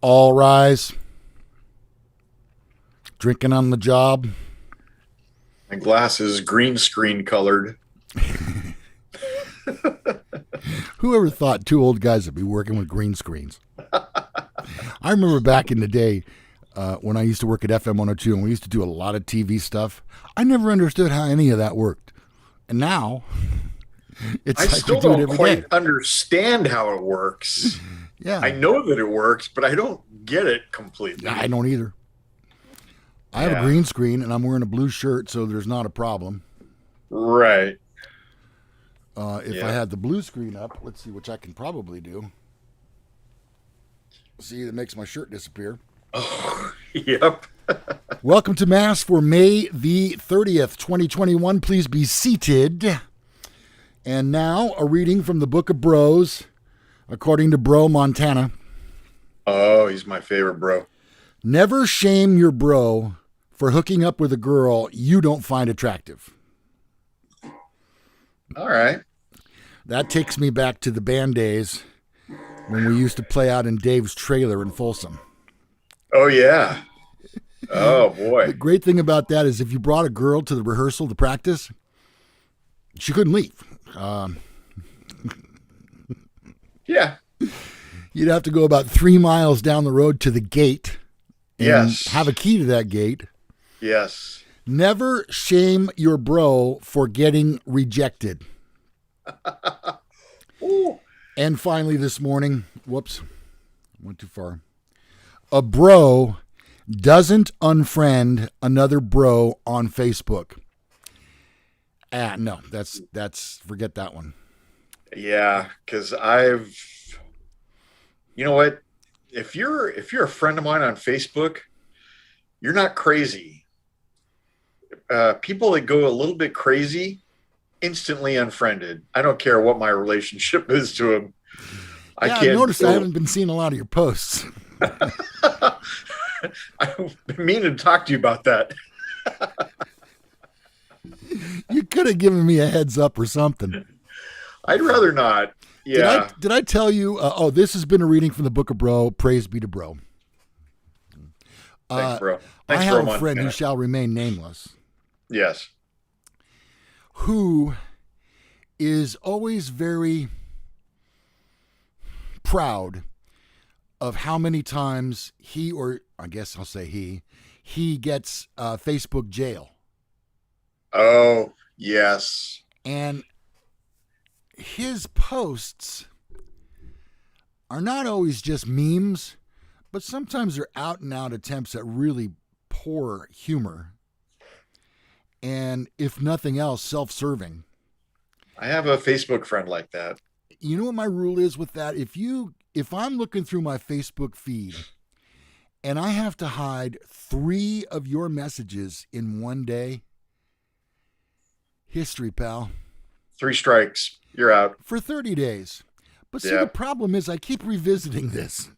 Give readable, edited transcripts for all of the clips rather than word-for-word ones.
All rise. Drinking on the job. My glasses green screen colored. Whoever thought two old guys would be working with green screens? I remember back in the day when I used to work at FM 102 and we used to do a lot of TV stuff. I never understood how any of that worked. And now it's I like still we do it don't every quite day. understand how it works. Yeah. I know that it works, but I don't get it completely. I don't either. I have a green screen and I'm wearing a blue shirt, so there's not a problem. Right. If I had the blue screen up, let's see, which I can probably do. See, it makes my shirt disappear. Oh, yep. Welcome to M.A.S.S for May the 30th, 2021. Please be seated. And now a reading from the Book of Bros, according to Bro Montana. Oh, he's my favorite bro. Never shame your bro for hooking up with a girl you don't find attractive. All right. That takes me back to the band days when we used to play out in Dave's trailer in Folsom. Oh, yeah. Oh, boy. The great thing about that is if you brought a girl to the rehearsal to practice, she couldn't leave. Yeah. You'd have to go about 3 miles down the road to the gate and have a key to that gate. Yes. Never shame your bro for getting rejected. And finally this morning, whoops, went too far. A bro doesn't unfriend another bro on Facebook. No, that's forget that one. Yeah, because you know what? If you're a friend of mine on Facebook, you're not crazy. People that go a little bit crazy, instantly unfriended. I don't care what my relationship is to them. I noticed I haven't been seeing a lot of your posts. I've been meaning to talk to you about that. You could have given me a heads up or something. I'd rather not. Yeah. Did I tell you? This has been a reading from the Book of Bro. Praise be to Bro. Thanks, bro. I have a friend who shall remain nameless. Yes. Who is always very proud of how many times he, or I guess I'll say he gets Facebook jail. Oh, yes. And his posts are not always just memes, but sometimes they're out and out attempts at really poor humor. And if nothing else, self-serving. I have a Facebook friend like that. You know what my rule is with that? If I'm looking through my Facebook feed and I have to hide 3 of your messages in one day, history, pal. 3 strikes. You're out. For 30 days. But see, the problem is I keep revisiting this.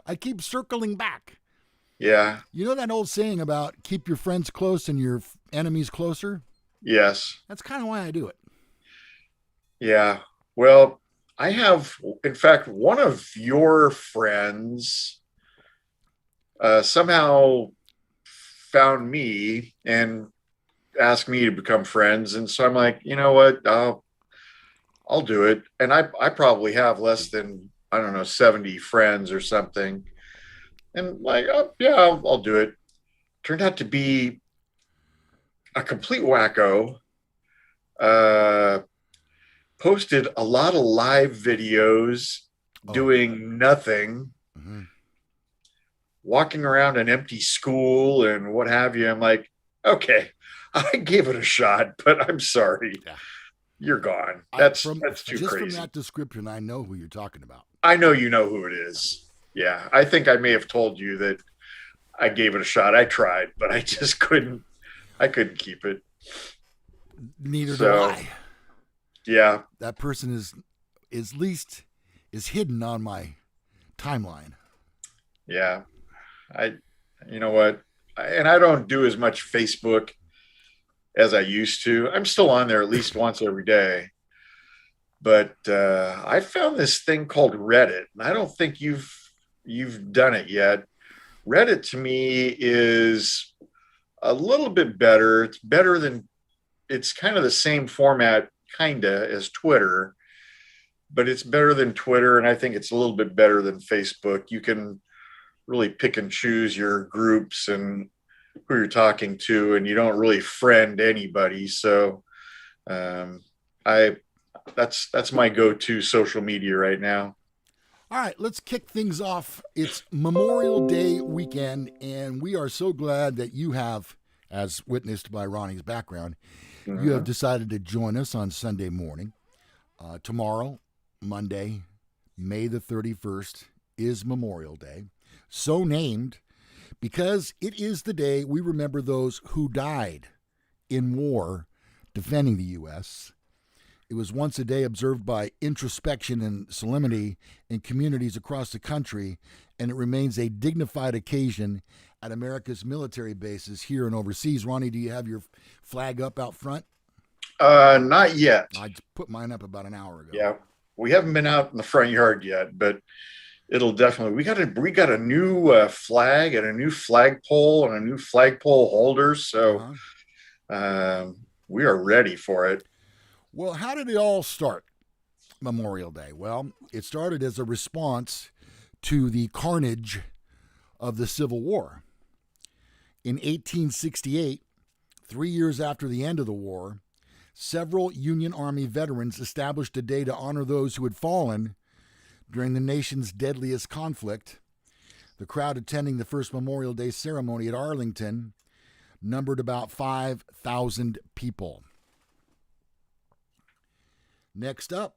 I keep circling back. Yeah. You know that old saying about keep your friends close and your enemies closer? Yes. That's kind of why I do it. Yeah. Well, I have, in fact, one of your friends somehow found me and asked me to become friends. And so I'm like, you know what? I'll do it. And I probably have less than, I don't know, 70 friends or something. And like, oh, yeah, I'll do it. Turned out to be a complete wacko. Posted a lot of live videos doing nothing, walking around an empty school and what have you. I'm like, okay, I gave it a shot, but I'm sorry. Yeah. You're gone. That's too crazy. Just from that description, I know who you're talking about. I know you know who it is. Yeah, I think I may have told you that I gave it a shot. I tried, but I just couldn't. I couldn't keep it. Neither do I. Yeah, that person is hidden on my timeline. Yeah, you know what? I don't do as much Facebook as I used to. I'm still on there at least once every day. But I found this thing called Reddit, and I don't think you've you've done it yet. Reddit to me is a little bit better. It's better than, it's kind of the same format, kind of, as Twitter, but it's better than Twitter. And I think it's a little bit better than Facebook. You can really pick and choose your groups and who you're talking to, and you don't really friend anybody. So I that's my go-to social media right now. All right, let's kick things off. It's Memorial Day weekend, and we are so glad that you have, as witnessed by Ronnie's background, you have decided to join us on Sunday morning. Tomorrow, Monday, May the 31st, is Memorial Day, so named because it is the day we remember those who died in war defending the U.S. It was once a day observed by introspection and solemnity in communities across the country, and it remains a dignified occasion at America's military bases here and overseas. Ronnie, do you have your flag up out front? Not yet. I put mine up about an hour ago. Yeah, we haven't been out in the front yard yet, but it'll definitely. We got a new flag and a new flagpole and a new flagpole holder, so we are ready for it. Well, how did it all start, Memorial Day? Well, it started as a response to the carnage of the Civil War. In 1868, 3 years after the end of the war, several Union Army veterans established a day to honor those who had fallen during the nation's deadliest conflict. The crowd attending the first Memorial Day ceremony at Arlington numbered about 5,000 people. Next up,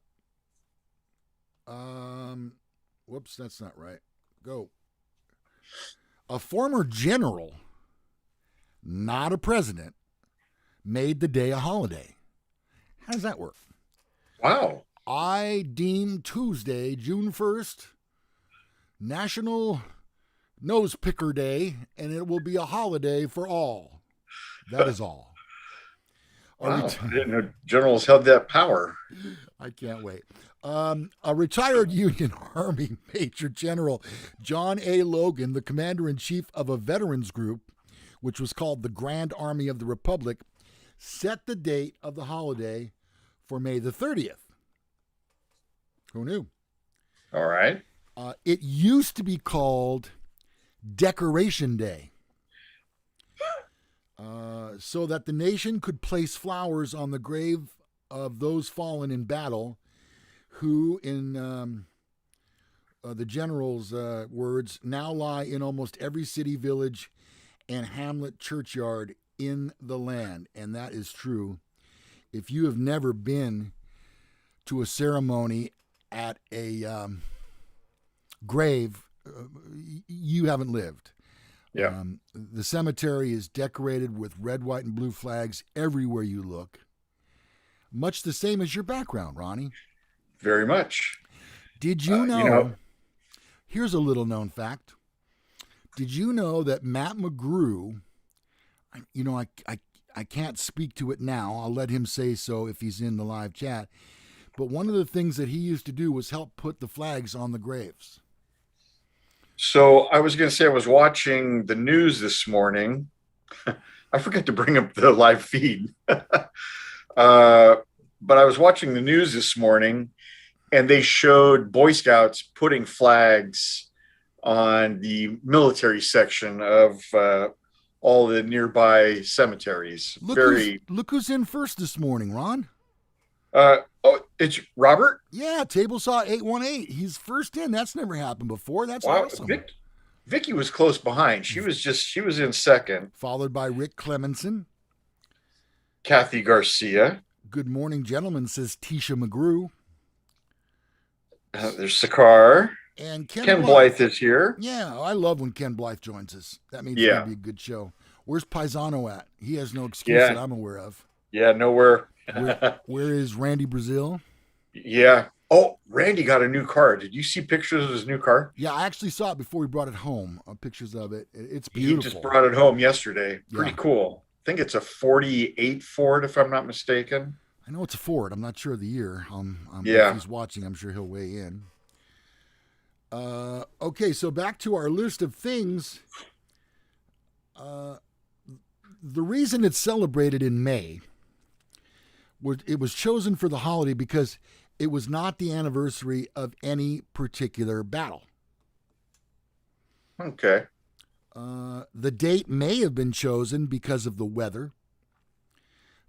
whoops, that's not right. Go. A former general, not a president, made the day a holiday. How does that work? Wow. I deem Tuesday, June 1st, National Nose Picker Day, and it will be a holiday for all. That is all. Wow, I didn't know generals held that power. I can't wait. A retired Union Army Major General John A. Logan, the commander-in-chief of a veterans group, which was called the Grand Army of the Republic, set the date of the holiday for May the 30th. Who knew? All right. It used to be called Decoration Day, so that the nation could place flowers on the grave of those fallen in battle who, in the general's words, now lie in almost every city, village, and hamlet churchyard in the land. And that is true. If you have never been to a ceremony at a grave, you haven't lived. Yeah. The cemetery is decorated with red, white, and blue flags everywhere you look. Much the same as your background, Ronnie. Very much. Did you know, here's a little known fact. Did you know that Matt McGrew, I can't speak to it now. I'll let him say so if he's in the live chat. But one of the things that he used to do was help put the flags on the graves. So I was going to say I was watching the news this morning. I forgot to bring up the live feed. But I was watching the news this morning, and they showed Boy Scouts putting flags on the military section of all the nearby cemeteries. Look who's in first this morning, Ron. It's Robert? Yeah, Table Saw 818. He's first in. That's never happened before. That's awesome. Vicky was close behind. She was in second. Followed by Rick Clemenson. Kathy Garcia. Good morning, gentlemen, says Tisha McGrew. There's Sakar. And Ken Blythe is here. Yeah, I love when Ken Blythe joins us. That means it's going to be a good show. Where's Paisano at? He has no excuse that I'm aware of. Yeah, nowhere. Where is Randy Brazil? Yeah. Oh, Randy got a new car. Did you see pictures of his new car? Yeah, I actually saw it before we brought it home. Pictures of it. It's beautiful. He just brought it home yesterday. Pretty cool. I think it's a 48 Ford, if I'm not mistaken. I know it's a Ford. I'm not sure of the year. If he's watching, I'm sure he'll weigh in. Okay, so back to our list of things. The reason it's celebrated in May it was chosen for the holiday because it was not the anniversary of any particular battle. Okay. The date may have been chosen because of the weather.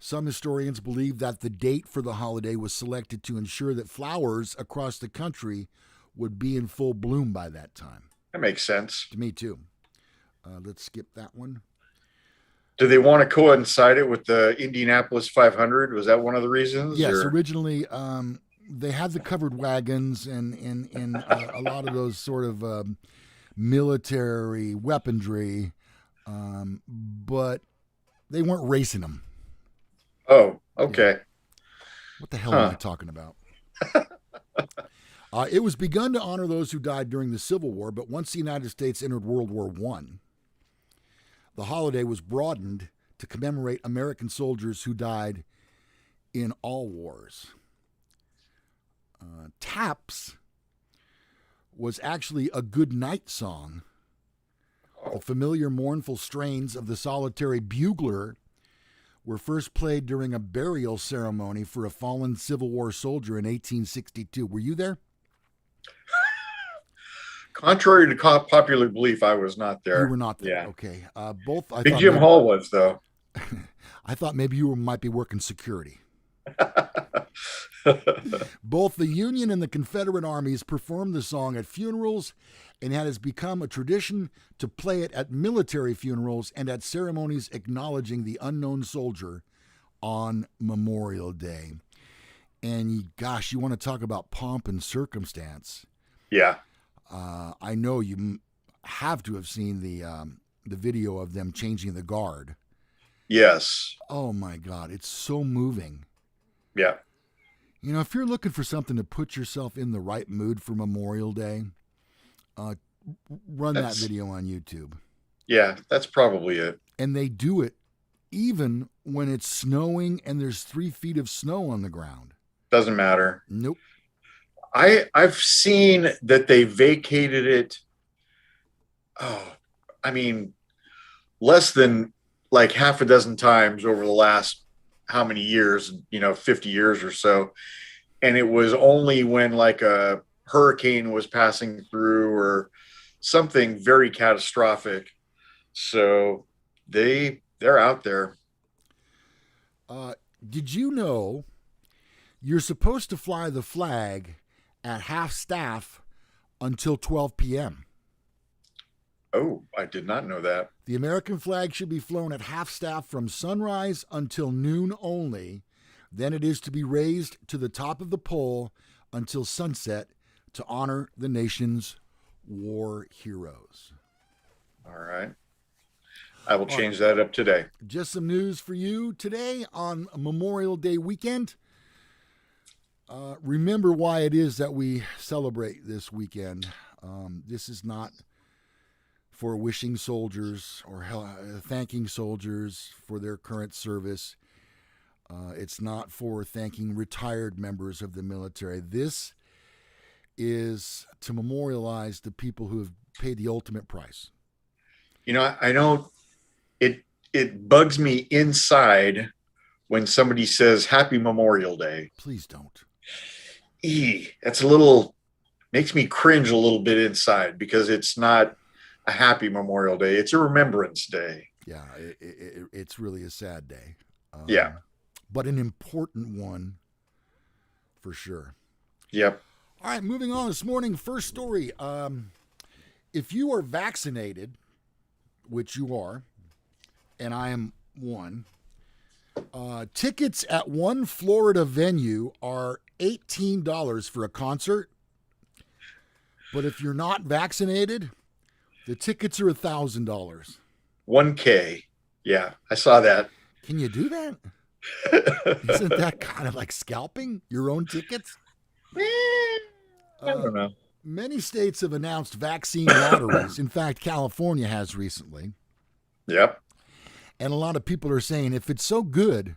Some historians believe that the date for the holiday was selected to ensure that flowers across the country would be in full bloom by that time. That makes sense. To me, too. Let's skip that one. Do they want to coincide it with the Indianapolis 500? Was that one of the reasons? Yes, originally they had the covered wagons and a lot of those sort of military weaponry, but they weren't racing them. Oh, okay. Yeah. What the hell am I talking about? It was begun to honor those who died during the Civil War, but once the United States entered World War I, the holiday was broadened to commemorate American soldiers who died in all wars. Taps was actually a good night song. The familiar mournful strains of the solitary bugler were first played during a burial ceremony for a fallen Civil War soldier in 1862. Were you there? Contrary to popular belief, I was not there. You were not there. Yeah. Okay. Big Jim Hall was, though. I thought maybe you might be working security. Both the Union and the Confederate armies performed the song at funerals, and it has become a tradition to play it at military funerals and at ceremonies acknowledging the unknown soldier on Memorial Day. And gosh, you want to talk about pomp and circumstance. Yeah. I know you have to have seen the video of them changing the guard. Yes. Oh my God, it's so moving. Yeah. You know, if you're looking for something to put yourself in the right mood for Memorial Day, run that video on YouTube. Yeah, that's probably it. And they do it even when it's snowing and there's 3 feet of snow on the ground. Doesn't matter. Nope. I've seen that they vacated it. Less than like half a dozen times over the last how many years, 50 years or so. And it was only when like a hurricane was passing through or something very catastrophic. So they're out there. Did you know you're supposed to fly the flag at half staff until 12 p.m.? Oh, I did not know that. The American flag should be flown at half staff from sunrise until noon only. Then it is to be raised to the top of the pole until sunset to honor the nation's war heroes. All right. I will change that up today. Just some news for you today on Memorial Day weekend. Remember why it is that we celebrate this weekend. This is not for wishing soldiers or thanking soldiers for their current service. It's not for thanking retired members of the military. This is to memorialize the people who have paid the ultimate price. I don't, it bugs me inside when somebody says Happy Memorial Day. Please don't. That's makes me cringe a little bit inside because it's not a happy Memorial Day. It's a Remembrance Day. Yeah, it's really a sad day. Yeah. But an important one for sure. Yep. All right, moving on this morning. First story. If you are vaccinated, which you are, and I am one, tickets at one Florida venue are $18 for a concert. But if you're not vaccinated, the tickets are $1,000. $1K. Yeah, I saw that. Can you do that? Isn't that kind of like scalping your own tickets? I don't know. Many states have announced vaccine lotteries. In fact, California has recently. Yep. And a lot of people are saying, if it's so good,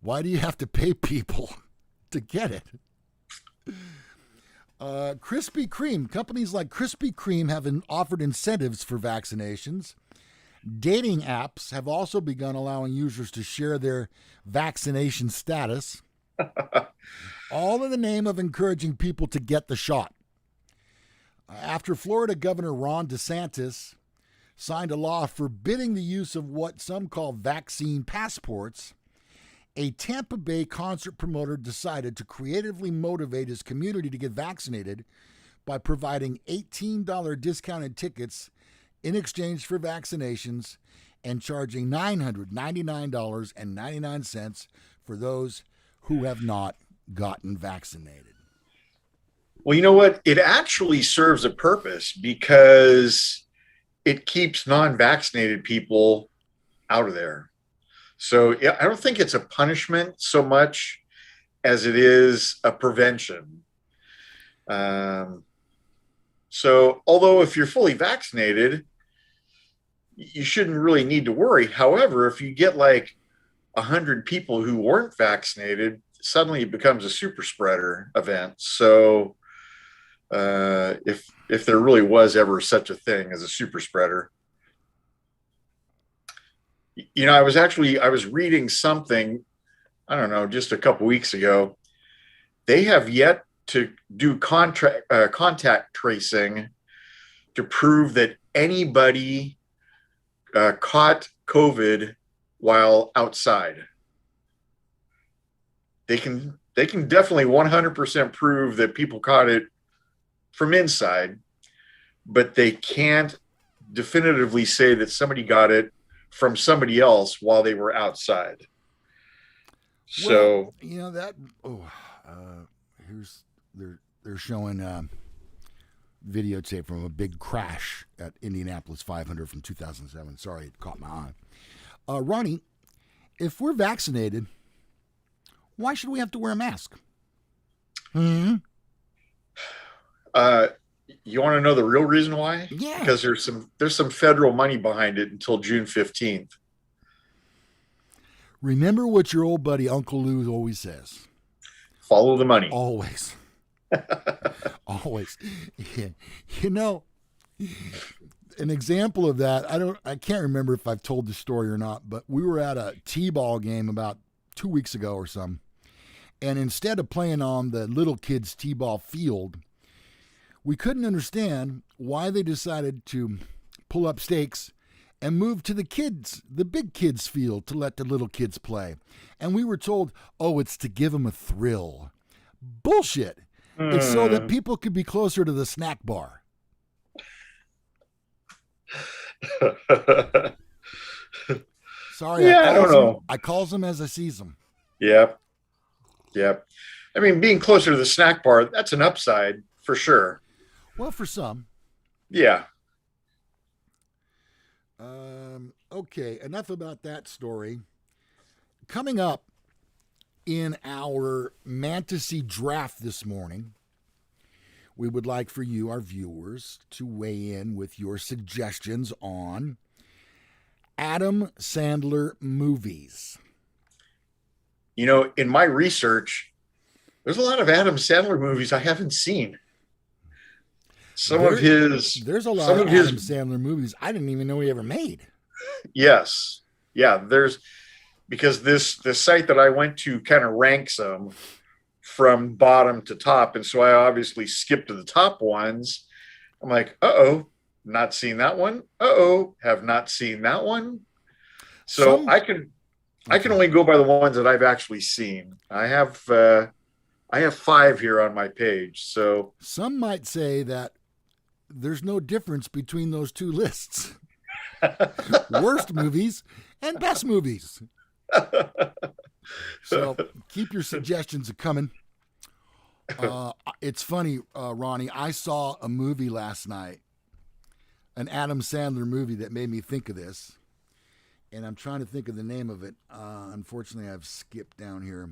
why do you have to pay people to get it? Krispy Kreme. Companies like Krispy Kreme have offered incentives for vaccinations. Dating apps have also begun allowing users to share their vaccination status, all in the name of encouraging people to get the shot. After Florida Governor Ron DeSantis signed a law forbidding the use of what some call vaccine passports, a Tampa Bay concert promoter decided to creatively motivate his community to get vaccinated by providing $18 discounted tickets in exchange for vaccinations and charging $999.99 for those who have not gotten vaccinated. Well, you know what? It actually serves a purpose because it keeps non-vaccinated people out of there. So I don't think it's a punishment so much as it is a prevention. So although if you're fully vaccinated, you shouldn't really need to worry. However, if you get like 100 people who weren't vaccinated, suddenly it becomes a super spreader event. So if there really was ever such a thing as a super spreader, you know, I was reading something, I don't know, just a couple weeks ago. They have yet to do contact tracing to prove that anybody caught COVID while outside. They can definitely 100% prove that people caught it from inside, but they can't definitively say that somebody got it from somebody else while they were outside. So, well, you know that. They're showing videotape from a big crash at Indianapolis 500 from 2007. Sorry, it caught my eye. Ronnie, if we're vaccinated, why should we have to wear a mask? You want to know the real reason why? Yeah. Because there's some federal money behind it until June 15th. Remember what your old buddy Uncle Lou always says. Follow the money. Always. Always. Yeah. You know, an example of that, I can't remember if I've told the story or not, but we were at a T-ball game about 2 weeks ago or something. And instead of playing on the little kids' T-ball field, we couldn't understand why they decided to pull up stakes and move to the big kids' field to let the little kids play. And we were told, oh, it's to give them a thrill. Bullshit. It's so that people could be closer to the snack bar. Sorry, yeah, I don't know. I calls them as I sees them. Yep. I mean, being closer to the snack bar, that's an upside for sure. Well, for some. Yeah. Okay, enough about that story. Coming up in our Mantasy draft this morning, we would like for you, our viewers, to weigh in with your suggestions on Adam Sandler movies. You know, in my research, there's a lot of Adam Sandler movies I haven't seen. There's a lot of Adam Sandler movies I didn't even know he ever made. Yes. Yeah, because this site that I went to kind of ranks them from bottom to top. And so I obviously skipped to the top ones. I'm like, not seen that one. Have not seen that one. So I can only go by the ones that I've actually seen. I have 5 here on my page. So some might say that there's no difference between those two lists. Worst movies and best movies. So keep your suggestions coming. It's funny, Ronnie, I saw a movie last night, an Adam Sandler movie that made me think of this. And I'm trying to think of the name of it. Unfortunately, I've skipped down here.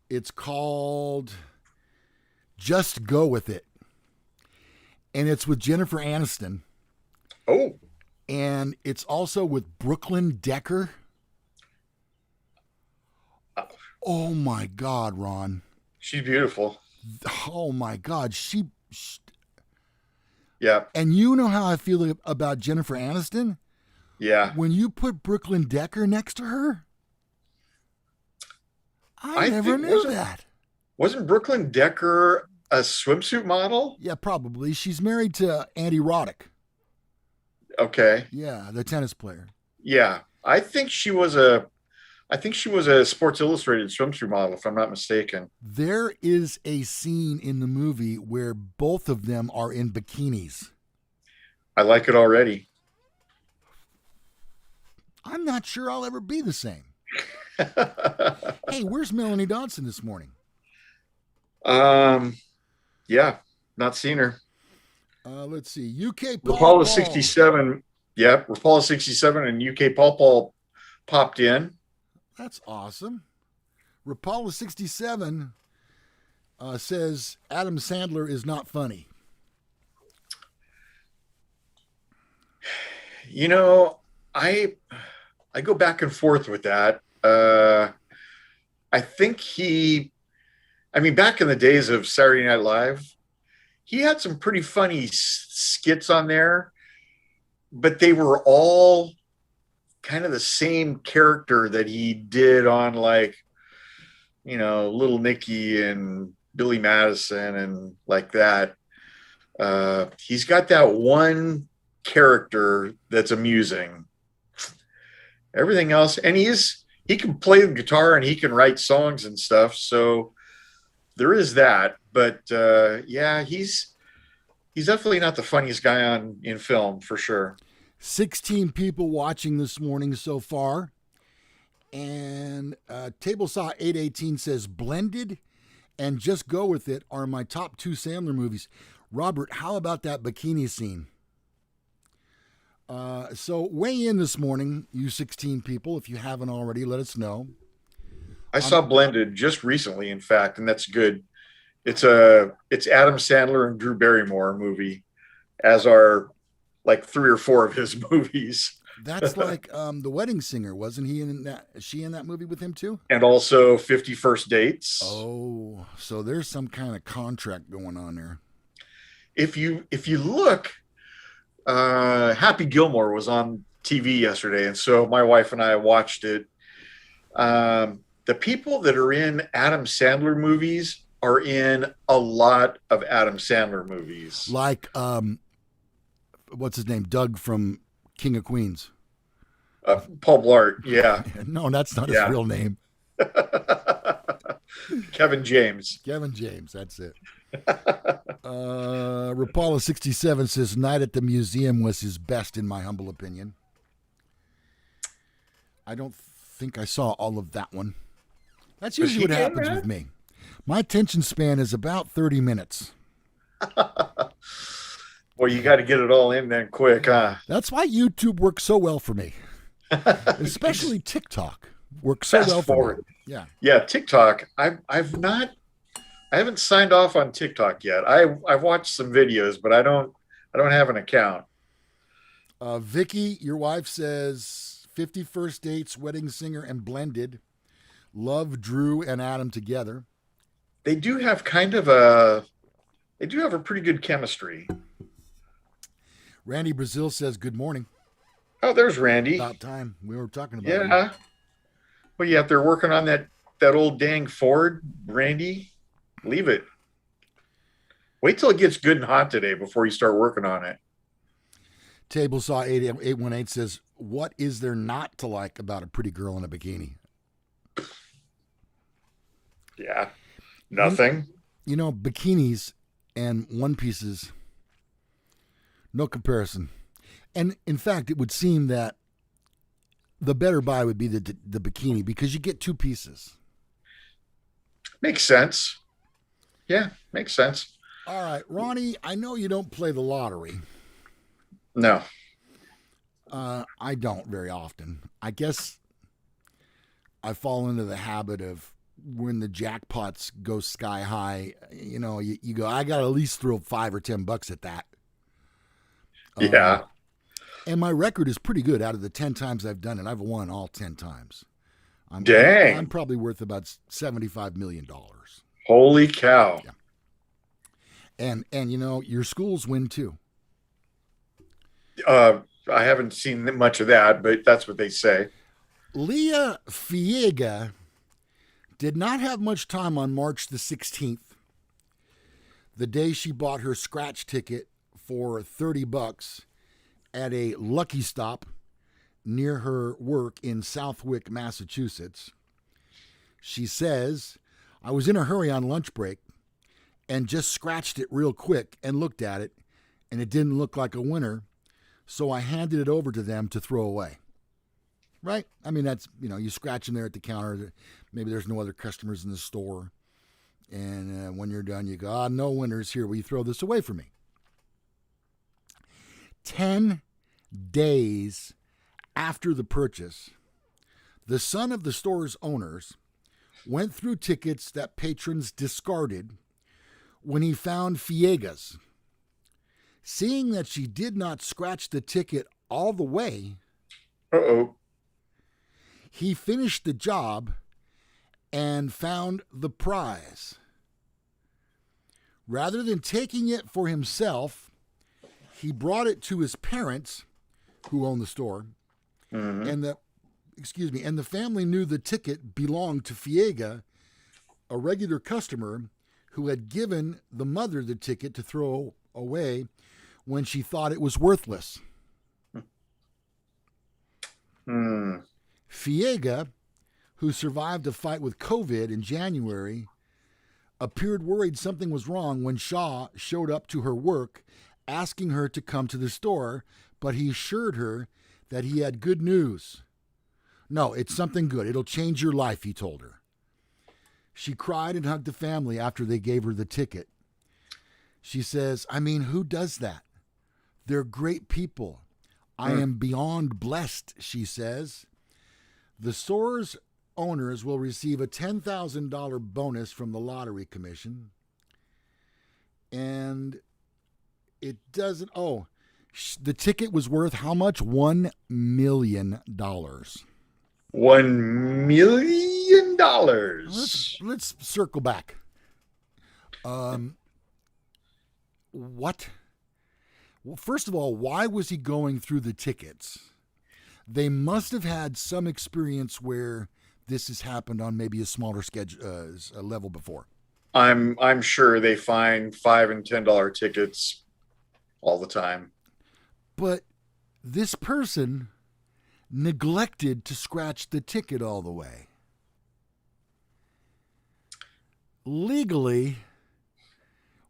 It's called Just Go With It. And it's with Jennifer Aniston. Oh. And it's also with Brooklyn Decker. Oh my God, Ron. She's beautiful. Oh my God. She Yeah. And you know how I feel about Jennifer Aniston? Yeah. When you put Brooklyn Decker next to her, I I never think knew that. Wasn't Brooklyn Decker a swimsuit model? Yeah, probably. She's married to Andy Roddick. Okay. Yeah, the tennis player. Yeah. I think she was a Sports Illustrated swimsuit model, if I'm not mistaken. There is a scene in the movie where both of them are in bikinis. I like it already. I'm not sure I'll ever be the same. Hey, where's Melanie Dodson this morning? Yeah, not seen her. Let's see. UK Paul Rapala 67. Yep, Rapala 67 and UK Paul popped in. That's awesome. Rapala 67 says Adam Sandler is not funny. You know, I go back and forth with that. I think back in the days of Saturday Night Live, he had some pretty funny skits on there, but they were all kind of the same character that he did on, like, Little Nicky and Billy Madison and like that. He's got that one character that's amusing. Everything else, and he can play the guitar and he can write songs and stuff. So there is that. But yeah, he's definitely not the funniest guy in film, for sure. 16 people watching this morning so far. And Table Saw 818 says Blended and Just Go With It are my top 2 Sandler movies. Robert, how about that bikini scene? So weigh in this morning, you 16 people. If you haven't already, let us know. I saw Blended just recently, in fact, and that's good. It's Adam Sandler and Drew Barrymore movie, as are like 3 or 4 of his movies. That's like The Wedding Singer, wasn't he in that? Is she in that movie with him too? And also 50 First Dates. Oh, so there's some kind of contract going on there. If you look, Happy Gilmore was on TV yesterday, and so my wife and I watched it. The people that are in Adam Sandler movies are in a lot of Adam Sandler movies. Like, what's his name? Doug from King of Queens. Paul Blart, yeah. No, that's not his real name. Kevin James. Kevin James, that's it. Rapala 67 says Night at the Museum was his best, in my humble opinion. I don't think I saw all of that one. That's usually what happens with me. My attention span is about 30 minutes. Well, you got to get it all in then quick, huh? That's why YouTube works so well for me. Especially TikTok works so well for me. Yeah, TikTok. I haven't signed off on TikTok yet. I've watched some videos, but I don't have an account. Vicky, your wife says 50 First Dates, Wedding Singer, and Blended. Love Drew and Adam together. They do have a pretty good chemistry. Randy Brazil says good morning. Oh, there's Randy. About time. We were talking about Yeah. Well, yeah, if they're working on that old dang Ford, Randy, leave it. Wait till it gets good and hot today before you start working on it. Table Saw 818 says, what is there not to like about a pretty girl in a bikini? Yeah, nothing. Bikinis and one pieces, no comparison. And in fact, it would seem that the better buy would be the bikini because you get 2 pieces. Makes sense. Yeah, makes sense. All right, Ronnie, I know you don't play the lottery. No. I don't very often. I guess I fall into the habit of when the jackpots go sky high, you go, I got to at least throw $5 or $10 at that. Yeah. And my record is pretty good. Out of the 10 times I've done it, I've won all 10 times. Dang. I'm probably worth about $75 million. Holy cow. Yeah. And your schools win too. I haven't seen much of that, but that's what they say. Leah Fiega did not have much time on March the 16th, the day she bought her scratch ticket for $30 at a Lucky Stop near her work in Southwick, Massachusetts. She says, I was in a hurry on lunch break and just scratched it real quick and looked at it, and it didn't look like a winner, so I handed it over to them to throw away. Right? I mean, that's, you scratch them there at the counter. Maybe there's no other customers in the store. And when you're done, you go, no winners here. Will you throw this away for me? 10 days after the purchase, the son of the store's owners went through tickets that patrons discarded when he found Fiega's. Seeing that she did not scratch the ticket all the way, he finished the job and found the prize. Rather than taking it for himself, he brought it to his parents, who own the store, and the family knew the ticket belonged to Fiega, a regular customer who had given the mother the ticket to throw away when she thought it was worthless. Fiega, who survived a fight with COVID in January, appeared worried something was wrong when Shaw showed up to her work asking her to come to the store, but he assured her that he had good news. No, it's something good. It'll change your life, he told her. She cried and hugged the family after they gave her the ticket. She says, who does that? They're great people. I am beyond blessed, she says. The store's owners will receive a $10,000 bonus from the lottery commission. And it doesn't, the ticket was worth how much? $1 million. $1 million. Let's circle back. What? Well, first of all, why was he going through the tickets? They must have had some experience where this has happened on maybe a smaller level before. I'm sure they find $5 and $10 tickets all the time. But this person neglected to scratch the ticket all the way. Legally,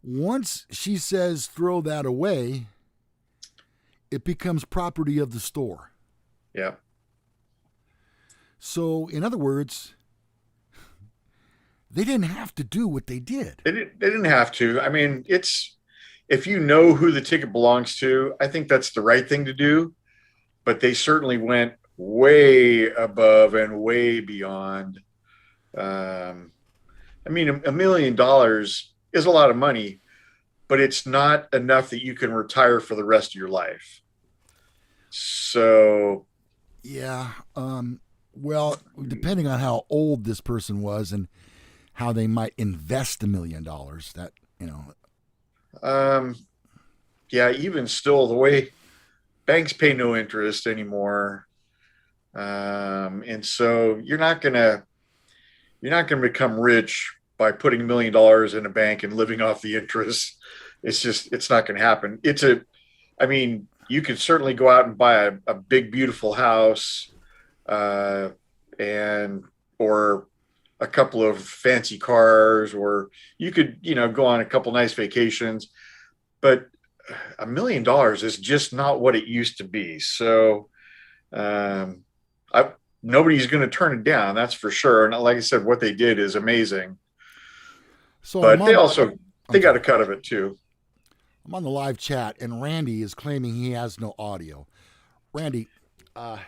once she says throw that away, it becomes property of the store. Yeah. So, in other words, they didn't have to do what they did. They didn't have to. If you know who the ticket belongs to, I think that's the right thing to do. But they certainly went way above and way beyond. $1 million is a lot of money, but it's not enough that you can retire for the rest of your life. So, yeah. Well, depending on how old this person was and how they might invest $1 million, that, yeah, even still, the way banks pay no interest anymore. And so you're not gonna become rich by putting $1 million in a bank and living off the interest. It's not going to happen. You could certainly go out and buy a big, beautiful house, or a couple of fancy cars, or you could, go on a couple nice vacations, but $1 million is just not what it used to be. So, nobody's going to turn it down. That's for sure. And like I said, what they did is amazing. So, but they got a cut of it too. I'm on the live chat, and Randy is claiming he has no audio. Randy, buddy,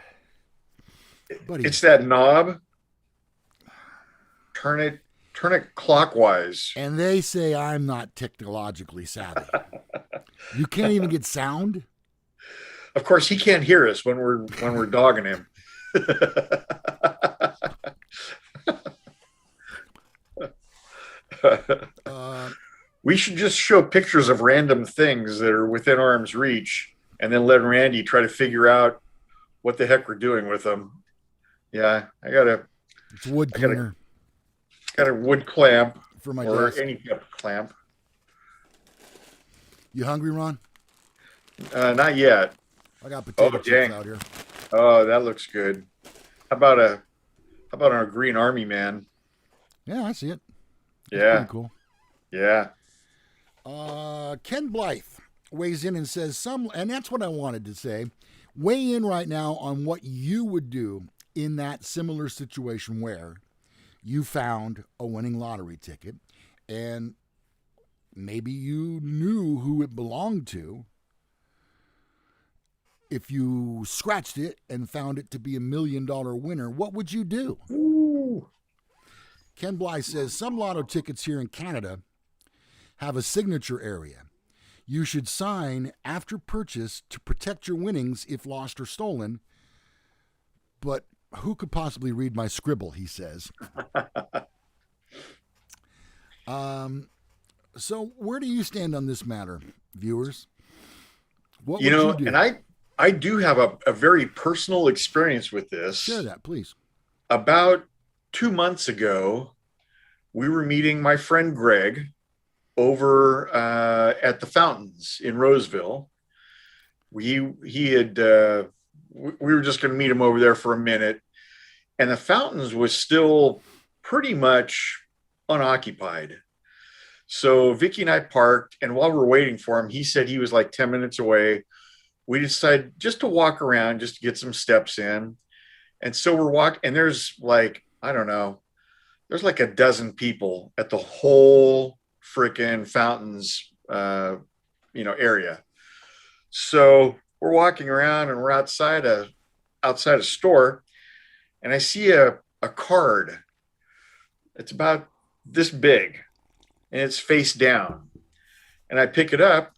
it's that knob. Turn it clockwise. And they say I'm not technologically savvy. You can't even get sound? Of course, he can't hear us when we're dogging him. We should just show pictures of random things that are within arm's reach, and then let Randy try to figure out what the heck we're doing with them. Yeah, It's a wood I got a cleaner got a wood clamp for my or desk. any type of clamp. You hungry, Ron? Not yet. I got potato chips dang. out here. Oh, that looks good. How about a green army man? Yeah, I see it. It's Yeah, pretty cool. yeah. Ken Blythe weighs in and says and that's what I wanted to say. Weigh in right now on what you would do in that similar situation where you found a winning lottery ticket and maybe you knew who it belonged to. If you scratched it and found it to be $1 million winner, what would you do? Ooh. Ken Blythe says some lotto tickets here in Canada have a signature area. You should sign after purchase to protect your winnings if lost or stolen. But who could possibly read my scribble, he says. So where do you stand on this matter, viewers? What would you do? And I do have a very personal experience with this. Share that, please. About 2 months ago, we were meeting my friend Greg over at the Fountains in Roseville. We were just going to meet him over there for a minute, and the Fountains was still pretty much unoccupied. So Vicky and I parked, and while we're waiting for him, he said he was like 10 minutes away. We decided just to walk around, just to get some steps in. And so we're walking, and there's like, I don't know, there's like a dozen people at the whole freaking Fountains, area. So we're walking around, and we're outside a store, and I see a card. It's about this big, and it's face down. And I pick it up,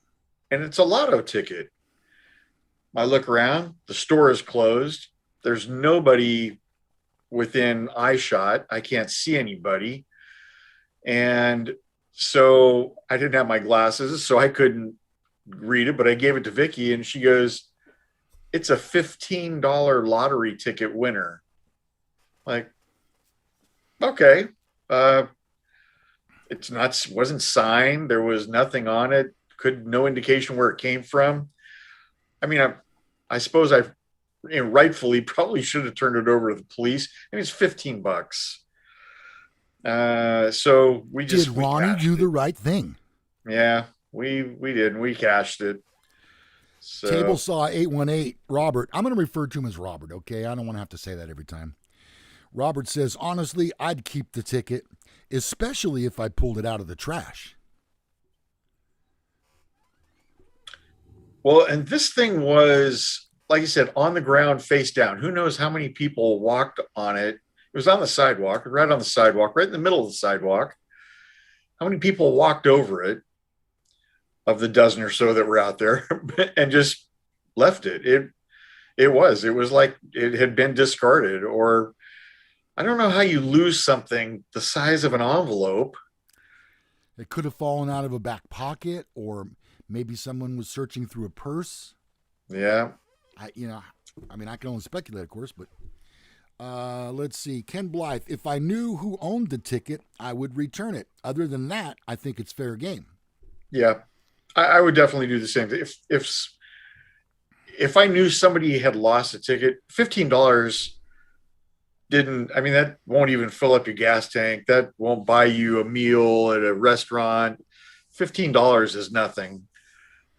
and it's a lotto ticket. I look around, the store is closed. There's nobody within eye shot. I can't see anybody. And so I didn't have my glasses, so I couldn't read it, but I gave it to Vicky, and she goes, "It's a $15 lottery ticket winner." Like, okay. Wasn't signed. There was nothing on it. No indication where it came from. I mean, I suppose I rightfully probably should have turned it over to the police. I mean, it's $15. So we just did Ronnie do the right thing? Yeah, we did. We cashed it. So. Table Saw 818, Robert. I'm going to refer to him as Robert, okay? I don't want to have to say that every time. Robert says, honestly, I'd keep the ticket, especially if I pulled it out of the trash. Well, and this thing was, like you said, on the ground, face down. Who knows how many people walked on it? It was on the sidewalk, right on the sidewalk, right in the middle of the sidewalk. How many people walked over it, of the dozen or so that were out there, and just left it? It was like it had been discarded, or I don't know how you lose something the size of an envelope. It could have fallen out of a back pocket, or maybe someone was searching through a purse. Yeah. I can only speculate, of course, but let's see. Ken Blythe, if I knew who owned the ticket, I would return it. Other than that, I think it's fair game. Yeah, I would definitely do the same thing. If I knew somebody had lost a ticket, $15 that won't even fill up your gas tank. That won't buy you a meal at a restaurant. $15 is nothing.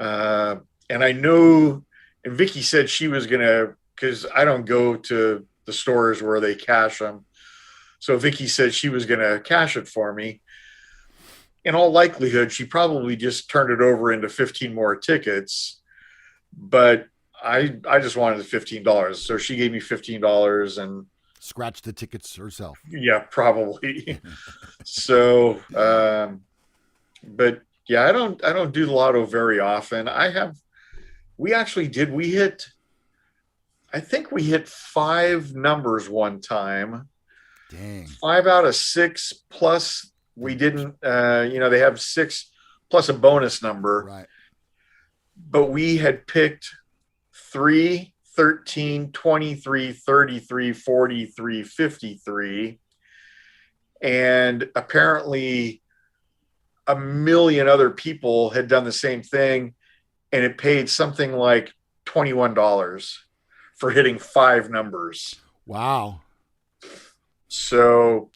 And I know, and Vicky said she was going to, because I don't go to the stores where they cash them. So Vicky said she was going to cash it for me. In all likelihood, she probably just turned it over into 15 more tickets. But I just wanted the $15. So she gave me $15 and scratched the tickets herself. Yeah, probably. So, but yeah, I don't do the lotto very often. I think we hit 5 numbers one time. Dang. 5 out of 6, plus we didn't, they have 6 plus a bonus number. Right. But we had picked 3, 13, 23, 33, 43, 53. And apparently a million other people had done the same thing, and it paid something like $21 for hitting 5 numbers. Wow. So,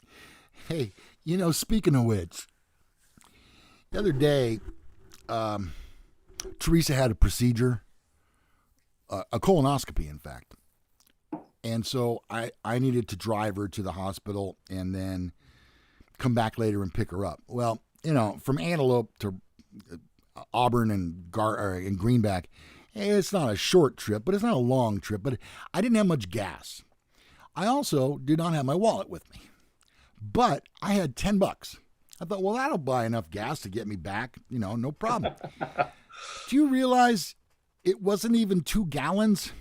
hey, speaking of which, the other day, Teresa had a procedure, a colonoscopy, in fact. And so I needed to drive her to the hospital and then come back later and pick her up. Well, from Antelope to Auburn and Greenback, it's not a short trip, but it's not a long trip. But I didn't have much gas. I also did not have my wallet with me. But I had $10. I thought, well, that'll buy enough gas to get me back. No problem. Do you realize it wasn't even 2 gallons?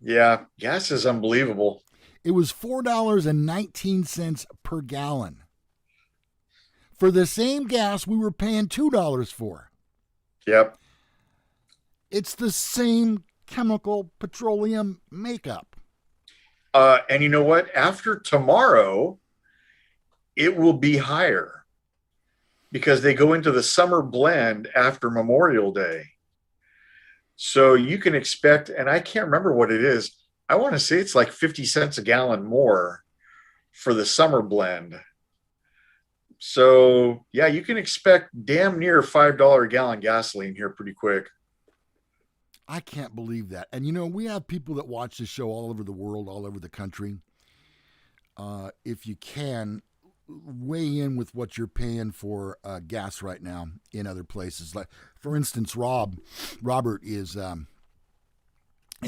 Yeah, gas is unbelievable. It was $4.19 per gallon. For the same gas we were paying $2 for. Yep. It's the same chemical petroleum makeup. And you know what? After tomorrow, it will be higher because they go into the summer blend after Memorial Day. So you can expect, and I can't remember what it is. I want to say it's like 50 cents a gallon more for the summer blend. So yeah, you can expect damn near $5 a gallon gasoline here pretty quick. I can't believe that. And we have people that watch this show all over the world, all over the country. If you can, weigh in with what you're paying for gas right now in other places. Like, for instance, Robert is in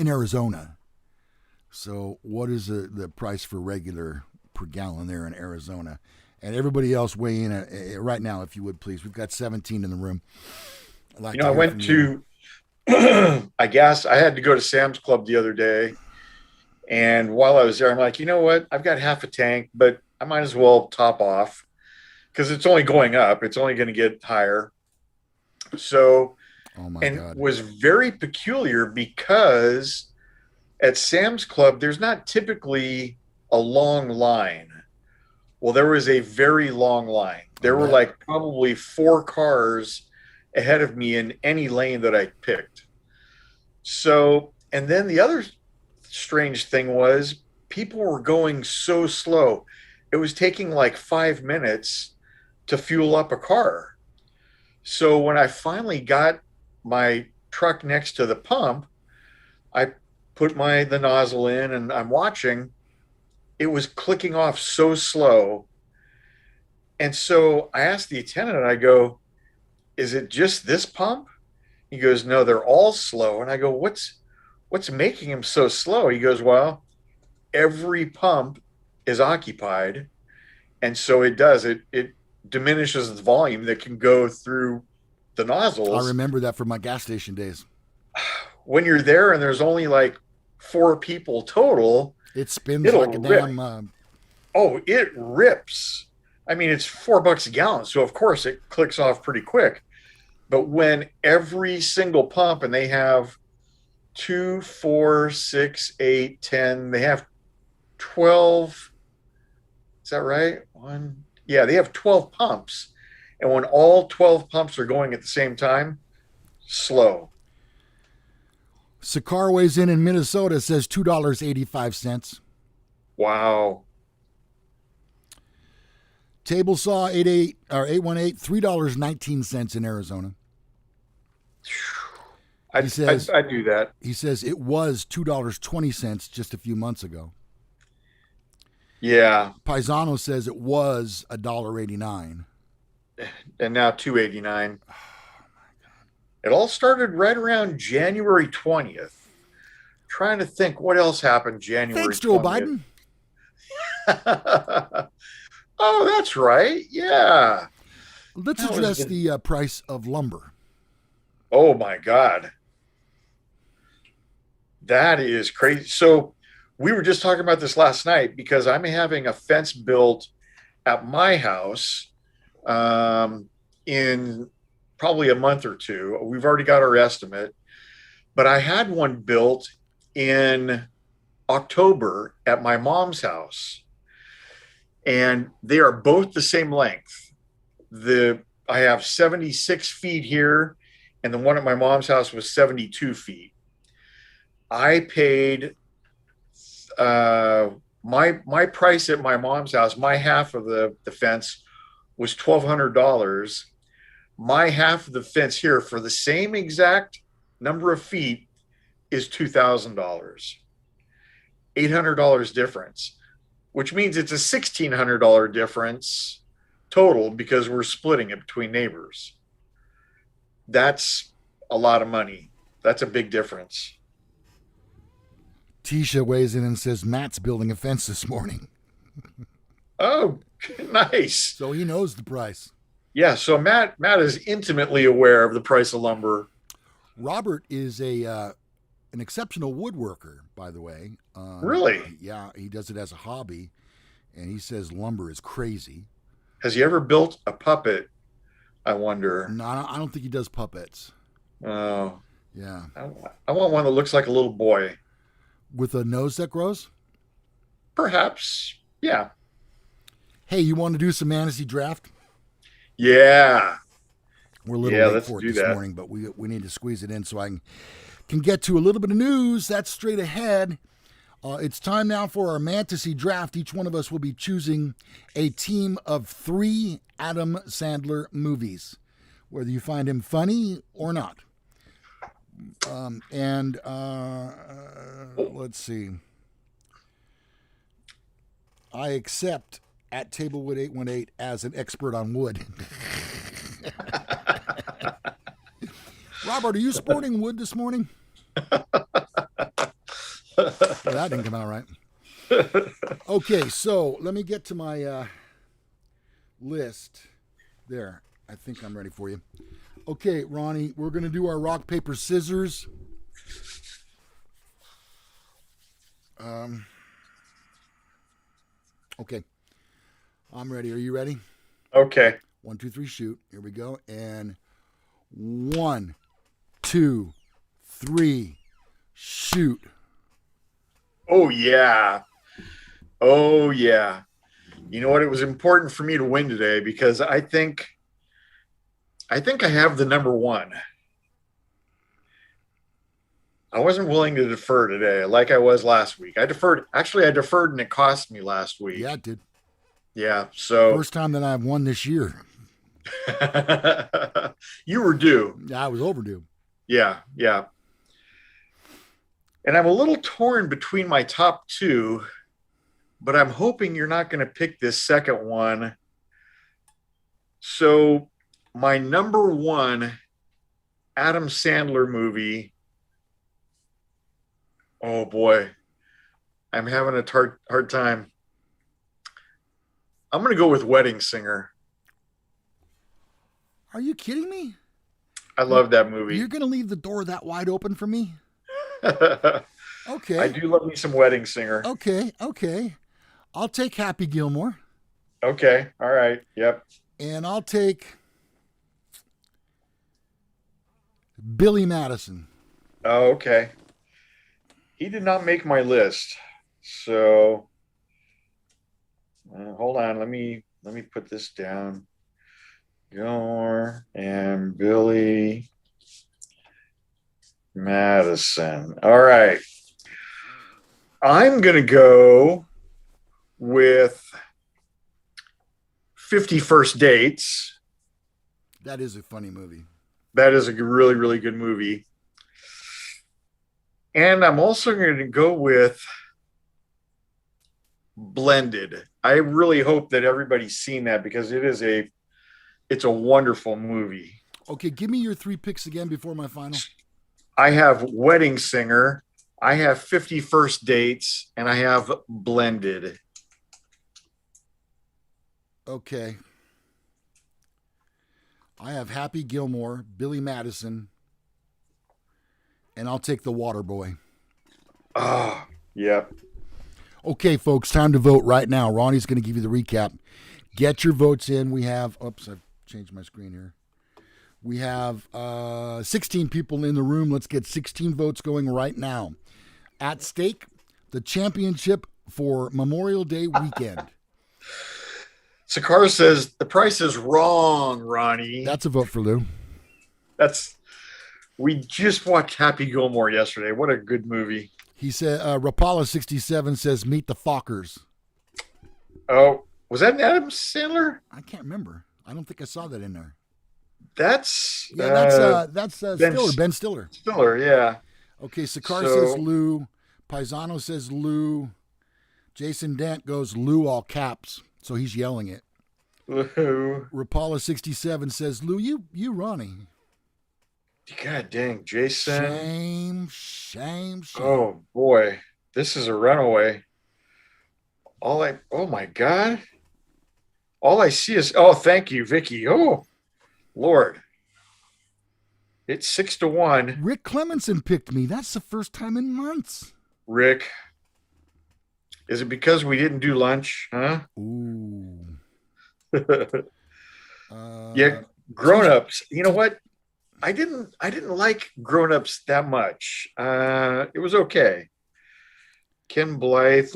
Arizona. So what is the price for regular per gallon there in Arizona? And everybody else weigh in right now, if you would, please. We've got 17 in the room. I went to, I guess I had to go to Sam's Club the other day. And while I was there, I'm like, you know what? I've got half a tank, but I might as well top off because it's only going up. It's only going to get higher. So, God. Was very peculiar because at Sam's Club, there's not typically a long line. Well, there was a very long line. There were like probably 4 cars ahead of me in any lane that I picked. So, and then the other strange thing was people were going so slow. It was taking like 5 minutes to fuel up a car. So when I finally got my truck next to the pump, I put the nozzle in and I'm watching. It was clicking off so slow. And so I asked the attendant, I go, is it just this pump? He goes, no, they're all slow. And I go, what's making them so slow? He goes, well, every pump is occupied. And so it diminishes the volume that can go through the nozzles. I remember that from my gas station days. When you're there and there's only like 4 people total, it spins like a damn. It rips. I mean, it's $4 a gallon. So of course it clicks off pretty quick. But when every single pump, and they have 2, 4, 6, 8, 10, they have 12. Is that right? They have 12 pumps. And when all 12 pumps are going at the same time, slow. Sakar weighs in Minnesota, says $2.85. Wow. Table Saw 818 $3.19 in Arizona. I do that. He says it was $2.20 just a few months ago. Yeah. Paisano says it was $1.89. And now $2.89. Oh my God. It all started right around January 20th. Trying to think what else happened January 20th. Thanks, Joe Biden. Oh, that's right. Yeah. Let's address the price of lumber. Oh, my God. That is crazy. So we were just talking about this last night because I'm having a fence built at my house in probably a month or two. We've already got our estimate, but I had one built in October at my mom's house, and they are both the same length. I have 76 feet here, and the one at my mom's house was 72 feet. I paid my price at my mom's house. My half of the fence was $1,200. My half of the fence here for the same exact number of feet is $2,000. $800 difference, which means it's a $1,600 difference total because we're splitting it between neighbors. That's a lot of money. That's a big difference. Tisha weighs in and says Matt's building a fence this morning. Oh, nice. So he knows the price. Yeah, so Matt is intimately aware of the price of lumber. Robert is an exceptional woodworker, by the way. Really? Yeah, he does it as a hobby, and he says lumber is crazy. Has he ever built a puppet? I wonder. No, I don't think he does puppets. Oh. Yeah. I want one that looks like a little boy. With a nose that grows? Perhaps. Yeah. Hey, you want to do some Mantasy draft? Yeah. We're a little late for it this morning, but we need to squeeze it in so I can get to a little bit of news. That's straight ahead. It's time now for our Mantasy draft. Each one of us will be choosing a team of 3 Adam Sandler movies, whether you find him funny or not. Let's see. I accept at Tablewood818 as an expert on wood. Robert, are you sporting wood this morning? Well, that didn't come out right. Okay, so let me get to my list. There, I think I'm ready for you. Okay, Ronnie, we're going to do our rock, paper, scissors. Okay, I'm ready. Are you ready? Okay. 1, 2, 3, shoot. Here we go. And 1, 2, 3, shoot. Oh, yeah. Oh, yeah. You know what? It was important for me to win today because I think I have the number 1. I wasn't willing to defer today like I was last week. I deferred and it cost me last week. Yeah, it did. Yeah, so first time that I've won this year. You were due. Yeah, I was overdue. Yeah. And I'm a little torn between my top 2, but I'm hoping you're not going to pick this second one. So my number 1 Adam Sandler movie. Oh boy, I'm having a hard time. I'm going to go with Wedding Singer. Are you kidding me? I love that movie. You're going to leave the door that wide open for me? Okay. I do love me some Wedding Singer. Okay. I'll take Happy Gilmore. Okay. All right. Yep. And I'll take Billy Madison. Oh, okay. He did not make my list. So hold on. Let me put this down. Gilmore and Billy Madison. All right. I'm going to go with 50 First Dates. That is a funny movie. That is a really, really good movie. And I'm also going to go with Blended. I really hope that everybody's seen that because it's a wonderful movie. Okay, give me your 3 picks again before my final. I have Wedding Singer, I have 50 First Dates, and I have Blended. Okay. I have Happy Gilmore, Billy Madison, and I'll take The Water Boy. Ah, yep. Okay, folks, time to vote right now. Ronnie's going to give you the recap. Get your votes in. We have, I've changed my screen here. We have 16 people in the room. Let's get 16 votes going right now. At stake, the championship for Memorial Day weekend. Sakar says the price is wrong, Ronnie. That's a vote for Lou. We just watched Happy Gilmore yesterday. What a good movie. He said, Rapala67 says, Meet the Fockers. Oh, was that an Adam Sandler? I can't remember. I don't think I saw that in there. That's Stiller, Ben Stiller. Stiller, yeah. Okay, Sakar says Lou. Paisano says Lou. Jason Dent goes Lou all caps, so he's yelling it. Lou. Rapala67 says Lou, you Ronnie. God dang, Jason. Shame. Oh boy, this is a runaway. Oh my God. All I see is, thank you, Vicky. Oh, Lord. It's 6-1. Rick Clemenson picked me. That's the first time in months. Rick, is it because we didn't do lunch? Huh? Ooh. Yeah, Grown-Ups. You know what? I didn't like Grown-Ups that much. It was okay. Ken Blythe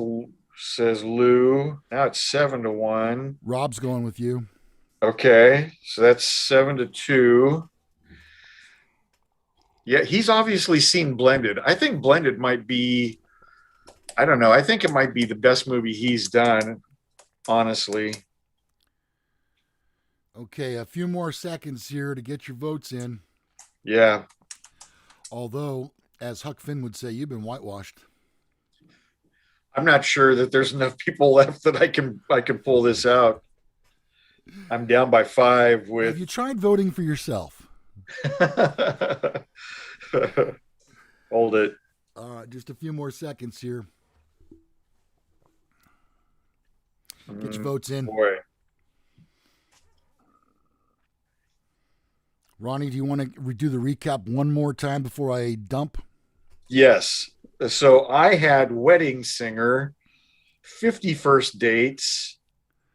says Lou. Now it's 7-1. Rob's going with you. Okay, so that's 7-2. Yeah, he's obviously seen Blended. I think Blended might be, I don't know. I think it might be the best movie he's done, honestly. Okay, a few more seconds here to get your votes in. Yeah. Although, as Huck Finn would say, you've been whitewashed. I'm not sure that there's enough people left that I can pull this out. I'm down by 5 with. Have you tried voting for yourself? Hold it. Just a few more seconds here. Get your votes in. Boy. Ronnie, do you want to do the recap one more time before I dump? Yes. So I had Wedding Singer, 51st Dates,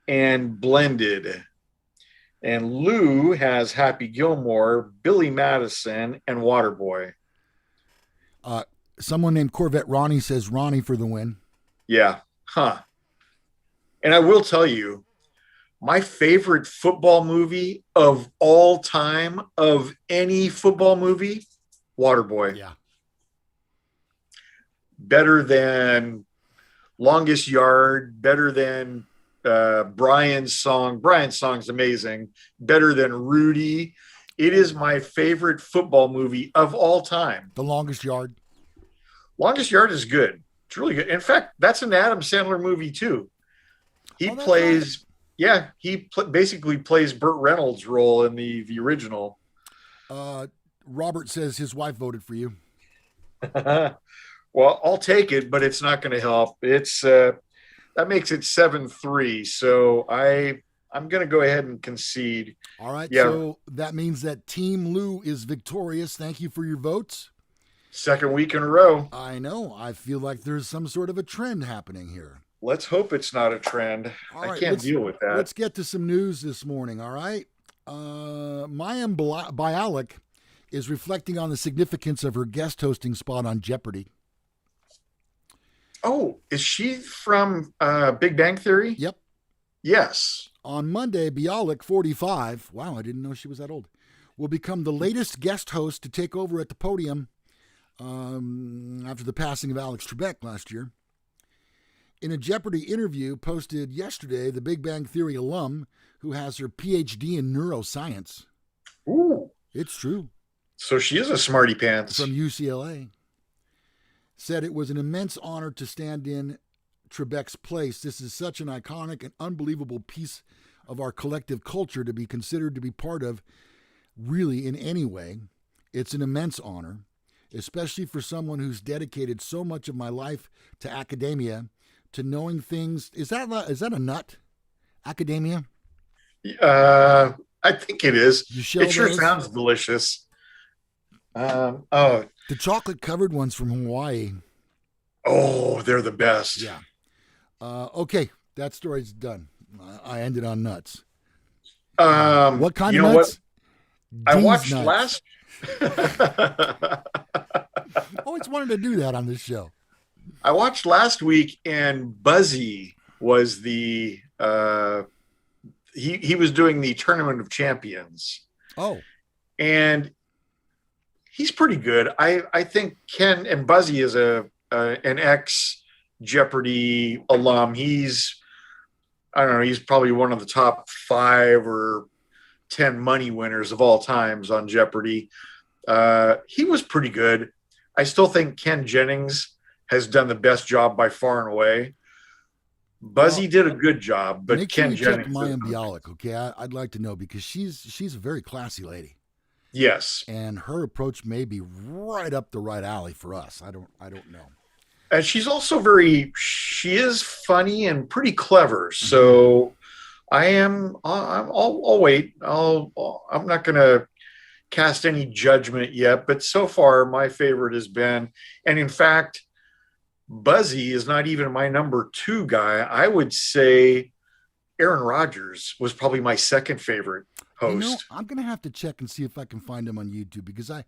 and Blended. And Lou has Happy Gilmore, Billy Madison, and Waterboy. Someone named Corvette Ronnie says Ronnie for the win. Yeah. Huh. And I will tell you, my favorite football movie of all time, of any football movie, Waterboy. Yeah. Better than Longest Yard, better than Brian's song. Brian's song's amazing. Better than Rudy. It is my favorite football movie of all time. The Longest Yard. Longest Yard is good. It's really good. In fact, that's an Adam Sandler movie too. He plays, right. Basically plays Burt Reynolds' role in the original. Robert says his wife voted for you. Well, I'll take it, but it's not going to help. It's that makes it 7-3. So I'm going to go ahead and concede. All right. Yeah. So that means that Team Lou is victorious. Thank you for your votes. Second week in a row. I know. I feel like there's some sort of a trend happening here. Let's hope it's not a trend. Right, I can't deal with that. Let's get to some news this morning. All right. Mayim Bialik is reflecting on the significance of her guest hosting spot on Jeopardy. Oh, is she from Big Bang Theory? Yep. Yes. On Monday, Bialik, 45, wow, I didn't know she was that old, will become the latest guest host to take over at the podium after the passing of Alex Trebek last year. In a Jeopardy interview posted yesterday, the Big Bang Theory alum, who has her PhD in neuroscience. Ooh. It's true. So she is a smarty pants. From UCLA. Said it was an immense honor to stand in Trebek's place. This is such an iconic and unbelievable piece of our collective culture to be considered to be part of, really in any way. It's an immense honor, especially for someone who's dedicated so much of my life to academia, to knowing things. Is that a nut? Academia? I think it is. It sure sounds delicious. The chocolate covered ones from Hawaii. Oh, they're the best. Yeah. Okay, that story's done. I ended on nuts. What kind of nuts? I D's watched nuts. last. Always wanted to do that on this show. I watched last week, and Buzzy was the he was doing the Tournament of Champions, Oh, and he's pretty good. I think Ken and Buzzy is an ex Jeopardy alum. I don't know. He's probably one of the top 5 or 10 money winners of all times on Jeopardy. He was pretty good. I still think Ken Jennings has done the best job by far and away. Buzzy did a good job, but make sure Ken you check Jennings. Mayim Bialik, okay? I'd like to know because she's a very classy lady. Yes, And her approach may be right up the right alley for us. I don't know. and she's also she is funny and pretty clever. So I'll wait. I'm not going to cast any judgment yet, but so far my favorite has been, and in fact, Buzzy is not even my number 2 guy. I would say Aaron Rodgers was probably my second favorite host. I'm going to have to check and see if I can find him on YouTube because I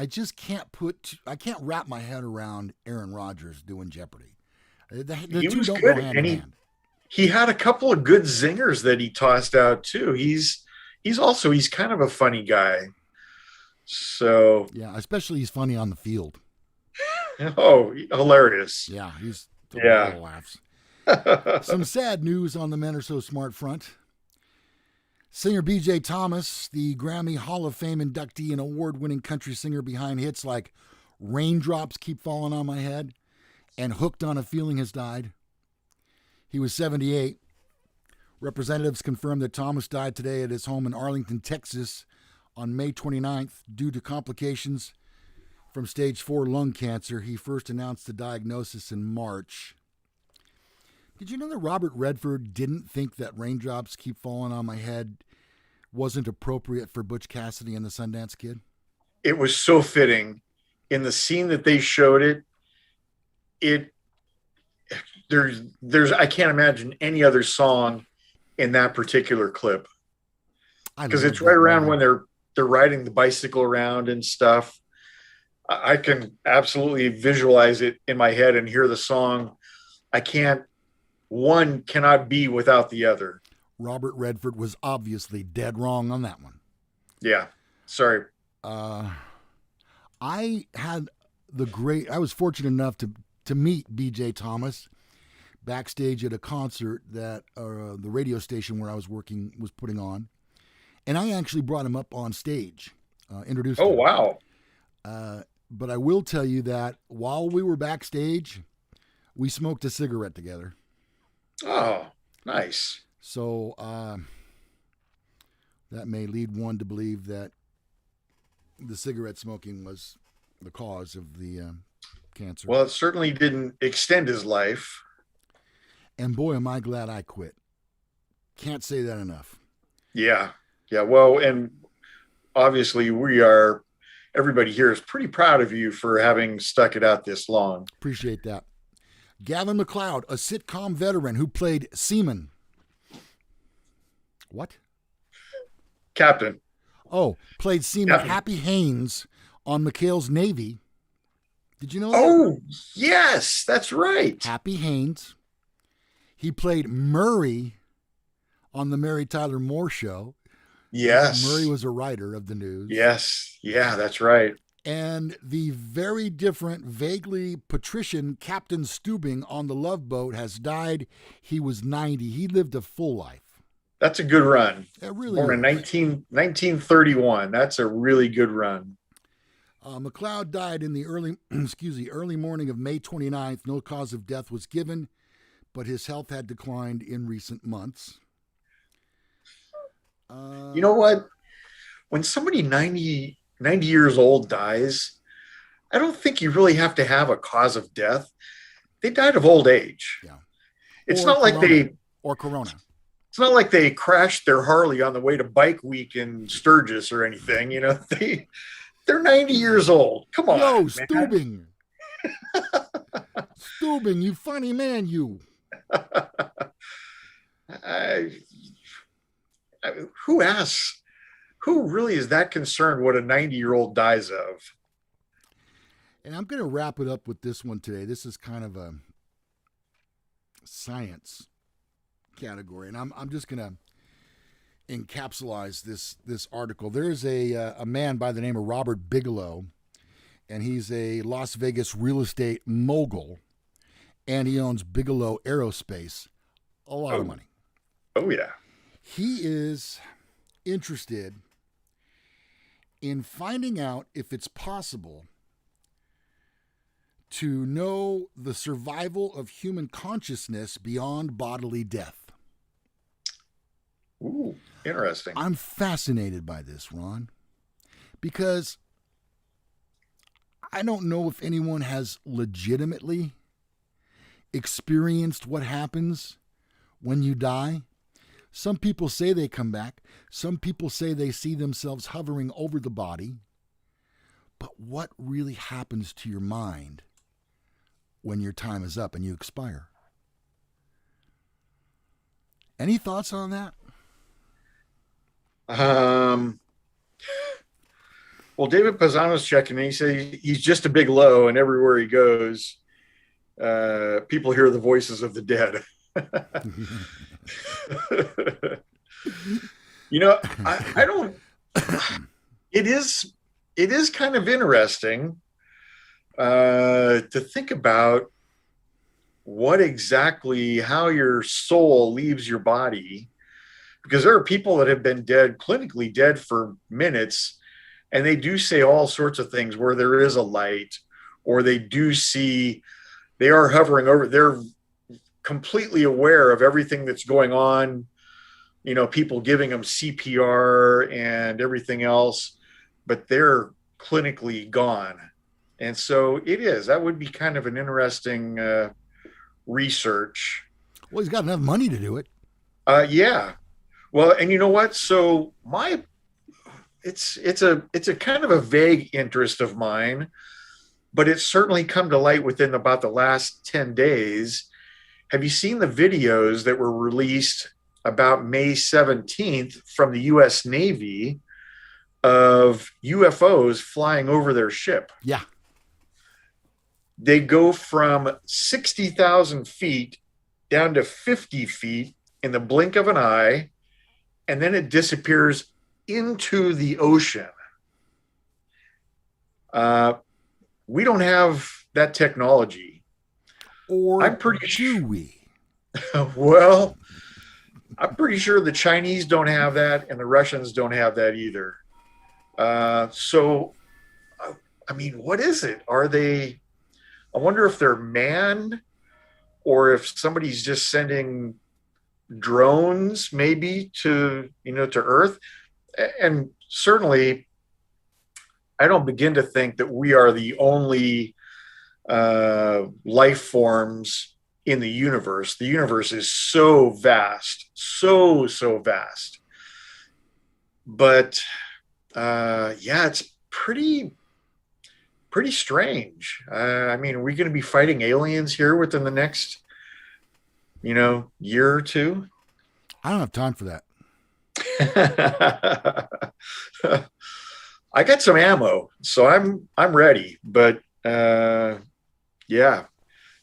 just can't I can't wrap my head around Aaron Rodgers doing Jeopardy. The He two was don't good, go hand and in hand. he had a couple of good zingers that he tossed out too. He's kind of a funny guy. So Yeah, especially he's funny on the field. oh, hilarious. Yeah, he's Yeah. laughs. Some sad news on the Men Are So Smart front. Singer B.J. Thomas, the Grammy Hall of Fame inductee and award-winning country singer behind hits like Raindrops Keep Falling on My Head and Hooked on a Feeling, has died. He was 78. Representatives confirmed that Thomas died today at his home in Arlington, Texas on May 29th due to complications from stage 4 lung cancer. He first announced the diagnosis in March. Did you know that Robert Redford didn't think that Raindrops Keep Falling on My Head wasn't appropriate for Butch Cassidy and the Sundance Kid? It was so fitting in the scene that they showed there's I can't imagine any other song in that particular clip, because it's right around when they're riding the bicycle around and stuff. I can absolutely visualize it in my head and hear the song. One cannot be without the other. Robert Redford was obviously dead wrong on that one. Yeah. Sorry. I was fortunate enough to meet B.J. Thomas backstage at a concert that the radio station where I was working was putting on. And I actually brought him up on stage, introduced him. Oh, wow. But I will tell you that while we were backstage, we smoked a cigarette together. Oh, nice. So that may lead one to believe that the cigarette smoking was the cause of the cancer. Well, it certainly didn't extend his life. And boy, am I glad I quit. Can't say that enough. Yeah. Yeah. Well, and obviously everybody here is pretty proud of you for having stuck it out this long. Appreciate that. Gavin MacLeod, a sitcom veteran who played Seaman. What? Captain. Oh, played Seaman Happy Haynes on McHale's Navy. Did you know that? Oh, yes, that's right. Happy Haynes. He played Murray on the Mary Tyler Moore Show. Yes. Murray was a writer of the news. Yes. Yeah, that's right. And the very different, vaguely patrician Captain Steubing on the Love Boat has died. He was 90. He lived a full life. That's a good run. It really Born in 1931. That's a really good run. MacLeod died in the early morning of May 29th. No cause of death was given, but his health had declined in recent months. You know what? When somebody 90 years old dies, I don't think you really have to have a cause of death. They died of old age. Yeah. It's not like Corona. It's not like they crashed their Harley on the way to Bike Week in Sturgis or anything. You know, they're 90 years old. Come on. Yo, Steubing. Steubing, you funny man, you. Who asks who really is that concerned what a 90-year-old dies of? And I'm going to wrap it up with this one today. This is kind of a science category, and I'm just going to encapsulate this article. There's a man by the name of Robert Bigelow, and he's a Las Vegas real estate mogul, and he owns Bigelow Aerospace, a lot of money. Oh yeah. He is interested in finding out if it's possible to know the survival of human consciousness beyond bodily death. Ooh, interesting. I'm fascinated by this, Ron, because I don't know if anyone has legitimately experienced what happens when you die. Some people say they come back. Some people say they see themselves hovering over the body. But what really happens to your mind when your time is up and you expire? Any thoughts on that? Well, David Pisano's checking and he said he's just a big low, and everywhere he goes, people hear the voices of the dead. I don't. It is kind of interesting to think about how your soul leaves your body, because there are people that have been clinically dead for minutes, and they do say all sorts of things where there is a light, or they are hovering over, they're completely aware of everything that's going on, people giving them CPR and everything else, but they're clinically gone. And so that would be kind of an interesting research. Well, he's got enough money to do it. Yeah. Well, and you know what? So it's a kind of a vague interest of mine, but it's certainly come to light within about the last 10 days. Have you seen the videos that were released about May 17th from the U.S. Navy of UFOs flying over their ship? Yeah. They go from 60,000 feet down to 50 feet in the blink of an eye, and then it disappears into the ocean. We don't have that technology. Or I'm pretty do we? Well, I'm pretty sure the Chinese don't have that, and the Russians don't have that either. So, I mean, what is it? I wonder if they're manned, or if somebody's just sending drones maybe to Earth. And certainly I don't begin to think that we are the only life forms in the universe. The universe is so vast, so vast. But it's pretty strange. I mean, are we going to be fighting aliens here within the next year or two? I don't have time for that. I got some ammo, so I'm ready. But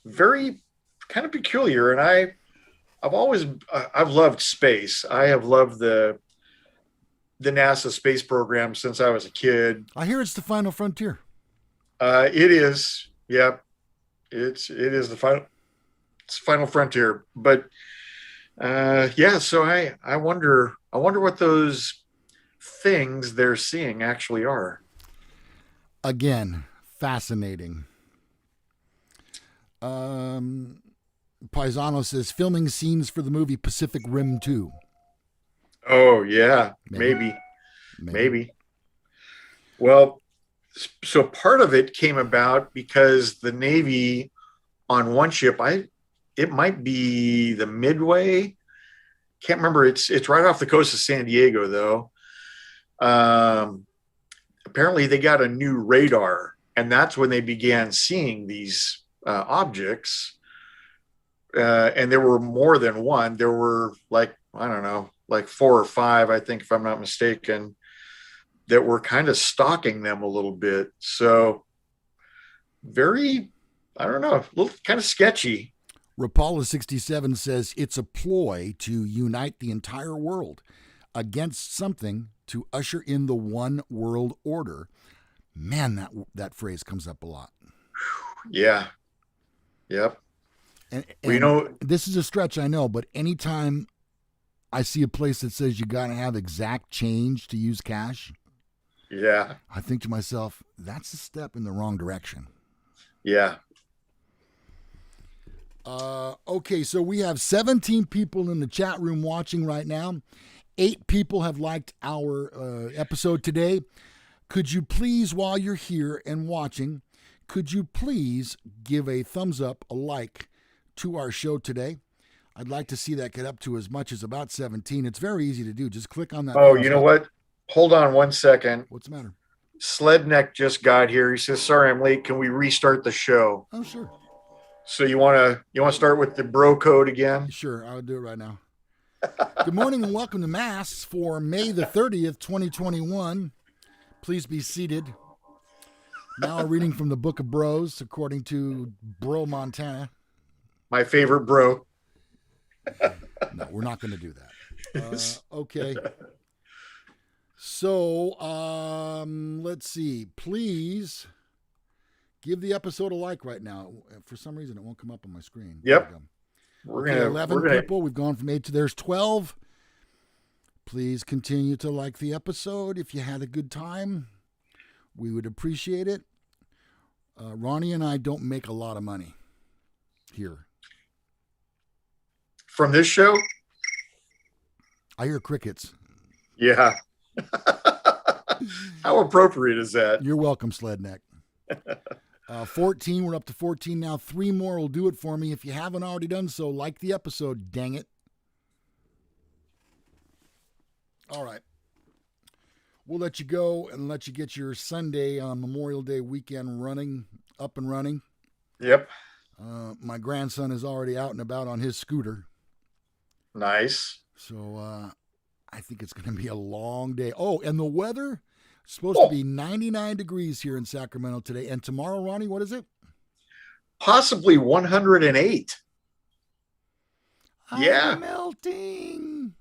very kind of peculiar. And I've loved space. I have loved the NASA space program since I was a kid. I hear it's the final frontier. It is. Yeah, it is the final frontier. But so I wonder what those things they're seeing actually are. Again, fascinating. Paisano says filming scenes for the movie Pacific Rim 2. Oh yeah, maybe. Well, so part of it came about because the Navy on one ship, it might be the Midway. Can't remember. It's right off the coast of San Diego, though. Apparently, they got a new radar, and that's when they began seeing these objects. And there were more than one. There were like 4 or 5, I think, if I'm not mistaken. that were kind of stalking them a little bit. So very, I don't know, a little kind of sketchy. Rapala67 says it's a ploy to unite the entire world against something to usher in the one world order. Man, that phrase comes up a lot. Yeah. Yep. And well, you know, this is a stretch, I know, but anytime I see a place that says you got to have exact change to use cash, yeah, I think to myself, that's a step in the wrong direction. Yeah. Okay, so we have 17 people in the chat room watching right now. 8 people have liked our episode today. Could you please, while you're here and watching, could you please give a thumbs up, a like to our show today? I'd like to see that get up to as much as about 17. It's very easy to do. Just click on that. Oh, you know what? Hold on one second. What's the matter? Sledneck just got here. He says, "Sorry, I'm late. Can we restart the show?" Oh, sure. So you want to start with the bro code again? Sure, I'll do it right now. Good morning and welcome to M.A.S.S for May the 30th, 2021. Please be seated. Now a reading from the Book of Bros, according to Bro Montana. My favorite bro. No, we're not going to do that. Okay. So, let's see. Please give the episode a like right now. For some reason, it won't come up on my screen. Yep. We're gonna 11 people. We've gone from 8 to there's 12. Please continue to like the episode. If you had a good time, we would appreciate it. Ronnie and I don't make a lot of money here. From this show? I hear crickets. Yeah. How appropriate is that? You're welcome, Sledneck. 14, we're up to 14 now. 3 more will do it for me. If you haven't already done so, like the episode, dang it. All right. We'll let you go and let you get your Sunday on Memorial Day weekend up and running. Yep. My grandson is already out and about on his scooter. Nice. So I think it's going to be a long day. Oh, and the weather is supposed to be 99 degrees here in Sacramento today. And tomorrow, Ronnie, what is it? Possibly 108. Yeah. I'm melting.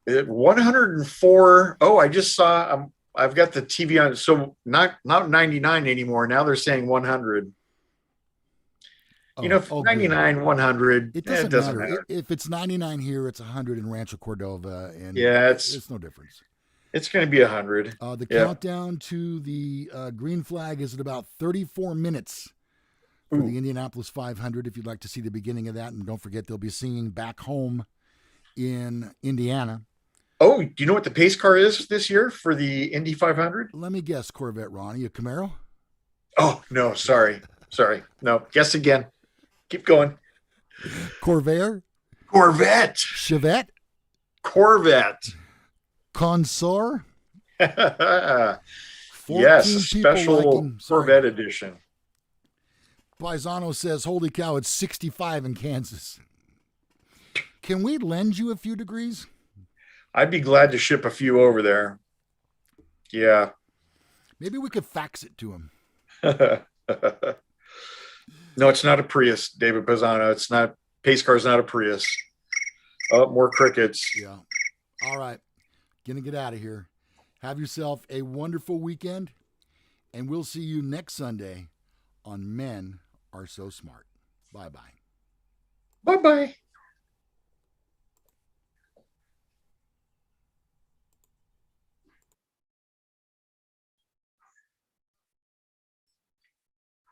104. Oh, I just saw. I've got the TV on. So not 99 anymore. Now they're saying 100. If 99, good. 100, it doesn't matter. If it's 99 here, it's 100 in Rancho Cordova, and it's no difference. It's going to be 100. The countdown to the green flag is at about 34 minutes for the Indianapolis 500. If you'd like to see the beginning of that, and don't forget they'll be singing "Back Home" in Indiana. Oh, do you know what the pace car is this year for the Indy 500? Let me guess, Corvette, Ronnie. A Camaro? Oh, no, sorry. No, guess again. Keep going. Corvair? Corvette. Chevette? Corvette. Consor? Yes, a special Corvette edition. Paisano says, holy cow, it's 65 in Kansas. Can we lend you a few degrees? I'd be glad to ship a few over there. Yeah. Maybe we could fax it to him. No, it's not a Prius, David Pisano. It's not. Pace car's not a Prius. Oh, more crickets. Yeah. All right. Gonna get out of here. Have yourself a wonderful weekend, and we'll see you next Sunday on Men Are So Smart. Bye-bye. Bye-bye.